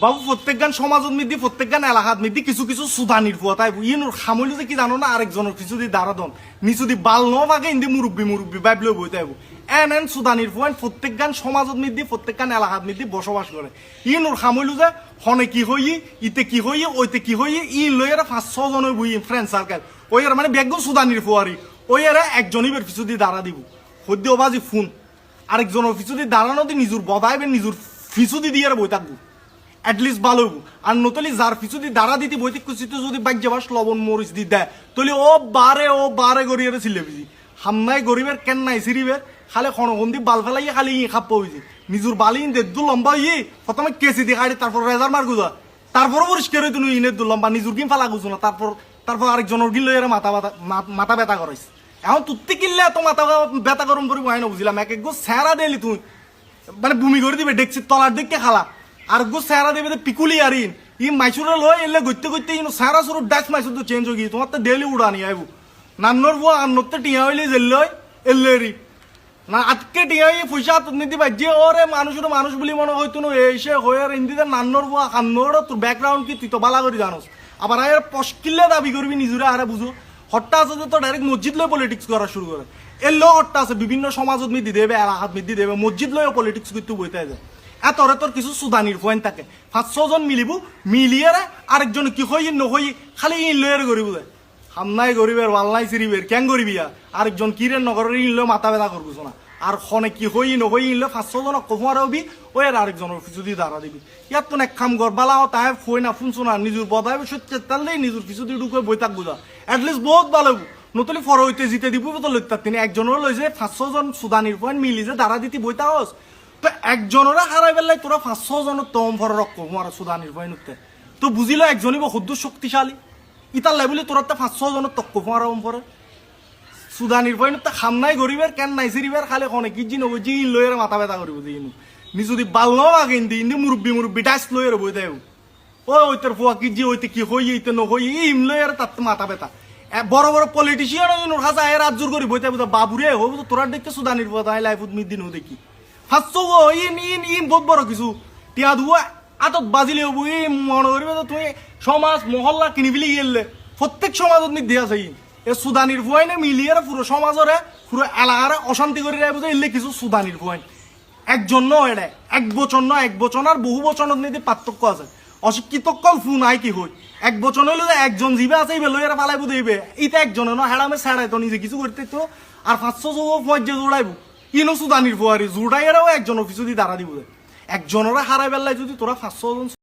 বাবু প্রত্যেক গান সমাজত মিদি প্রত্যেক গান এলাকাত মিদি কিছু কিছু সুদানির ফুয়া তাই ইনুর খামইলো যে কি জানো না আরেকজনের কিছু দি দাঁড়া দন নিচু দি বাল ন ভাগে ইন্দি মুরব্বী বাইবলে বই তাইব এন সুদানির ফুয়ান প্রত্যেক গান সমাজত মিদি প্রত্যেক গান এলাকাত মিদি বসবাস করে ইনুর খামইলো যে হনে কি হই ইতে কি হই ওইতে কি হই ই লইয়ারা 5-6 জন বই ফ্রেন্ড সার্কেল ওই আর মানে বেগ সুদানির ফুয়ারি ওই আর একজনই বের কিছু দি দাঁড়া দিব সদ্য বাজি ফোন আরেকজনের কিছু দি দাঁড়ানো দি নিজুর বদাইবে নিজুর ফিসু দি দিয়ে বই থাকবো এটলিস্ট ভালো হইব আর নতলি যার পিছু দি দাঁড়া দিতে বইতে কুচিতে যদি বাইক যাবাস লবণ মরিচ দি দেয় তলি ও বারে গরিয়ারে ছিলে বুঝি হামনাই গরিবের কেন নাই সিরিবের খালি খনগন্দি বাল ফেলাইয়ে খালি খাপ্পা হয়েছে নিজুর বালি দেদু লম্বা ইয়ে প্রথমে কেসি দিয়ে খাড়ি তারপর রেজার মার গুজা তারপরও পরিষ্কার হইতো ইনের দু লম্বা নিজুর কিন ফেলা গুছো না তারপর আরেকজনের গিল লইয়ারে মাথা ব্যথা করাইছে এখন তুত্তি কিনলে এত মাথা ব্যথা গরম করি হয় না বুঝলাম এক এক গো স্যারা দেলি তুই মানে ভূমি করে দিবে দেখছি তলার দিকে খালা আর গো স্যারা দেবে পিকুলি আরিন ই মাইসুরে লয় এলে গইতে ইনো স্যারা সুর ডাক মাইসুর তো চেঞ্জ হয়ে গিয়ে তোমার তো ডেলি উড়ানি আইবো নান্নর বুয়া আর নতে টিয়া হইলে জেললয় এল্লেরি না আজকে টিয়া পয়সা তুমি দিবা যে ওরে মানুষ বলি মনে হইতো না এসে হয়ে ইন্দিতে নান্নর বুয়া কান্নর তোর ব্যাকগ্রাউন্ড কি তুই তো বালা করে জানোস আবার আর পশকিল্লে দাবি করবি নিজুরে আরে বুঝো হট্টা আছে যে তো ডাইরেক্ট মসজিদ লয় পলিটিক্স করা শুরু করে এলো হট্টা আছে বিভিন্ন সমাজত মিদি দেবে এলাকাত মিদি দেবে মসজিদ লয় পলিটিক্স করতে বইতে যায় এতরে তোর কিছু সুদানির পয়েন্ট থাকে 5-6 জন মিলিব মিলিয়ে আরেকজন কি হই নহই খালি ইন লয়ের গরিব হামনাই গরিবের ওয়াল্লাই সিরিবের কেন গরিবিয়া আরেকজন কিরে নগরের ইনলো মাথা ব্যথা করবো না আর খনে কি হই নহই ইনলো 5-6 জন কফার হবি ওই আর আরেকজনের কিছু দিয়ে দাঁড়া দিবি ইয়াত তো এক খাম গর বালা তাই ফই না শুনছো না নিজের বদাই সত্যি তাহলেই নিজের কিছু দিয়ে ঢুকে বই থাকবো যা এটলিস্ট বহুত ভালো নতুন ফর হইতে জিতে দিব তো লইতা তিনি একজনের লইছে 500 জন সুদানির পয়েন্ট মিলি যে দাঁড়া দিতে বইতা হস তো একজনের হারাই বেলায় তোরা 500 জনের তম ভর রক্ষ মারা সুদানির ভয় নুতে তো বুঝিল একজনই সদ্য শক্তিশালী ইতার লাই বলি তোরা 500 জনের তক্ক মারা পরে সুদানির ভয় নুতে খাম নাই গরিবের কেন নাই সিরিবের খালি অনেক কি জিন জি লয়ের মাথা ব্যথা করিব দিনু নি যদি বাল ন আগে ইন্দি মুরব্বী ডাইস লয়ের বই দেব ওই তোর ফুয়া কি জি হইতে কি হই ইতে ন হই ইম লয়ের তাত মাথা ব্যথা বড় বড় পলিটিশিয়ান ইনুর কাছে আয় রাত জোর করি বইতে বাবুরে হব তোরা দেখতে সুদানির ভয় তাই লাইফত মিদিন দেখি ফাঁসো ইন বহুত বড় কিছু টিয়া ধুয়া আতত বাজিলে হবো এই মনে করবে তুমি সমাজ মহল্লা কিনি ফেলে গেলে প্রত্যেক সমাজত নিয়ে দিয়া যাই এ সুদানির ভয় না মিলিয়ে পুরো সমাজরে পুরো এলাকারে অশান্তি করে রাখবো এলে কিছু সুদানির ভয় একজন নয় এটা এক বচন আর বহু বচনত নিয়ে পার্থক্য আছে অশিক্ষিত কল ফোন আই কি হই এক বচন হইলে একজন জিবে আছে এই বেলো এরা পালাইবো দিবে ইতে একজনে ন হেড়ামে ছাড়াই তো নিজে কিছু করতে তো আর 500 মজ্জে জোড়াইবো ইনো সুদানির ফুয়ারি জোড়াই এরাও একজন অফিস যদি দাঁড়া দিব একজনেরা হারাই বেলায় যদি তোরা 500 জন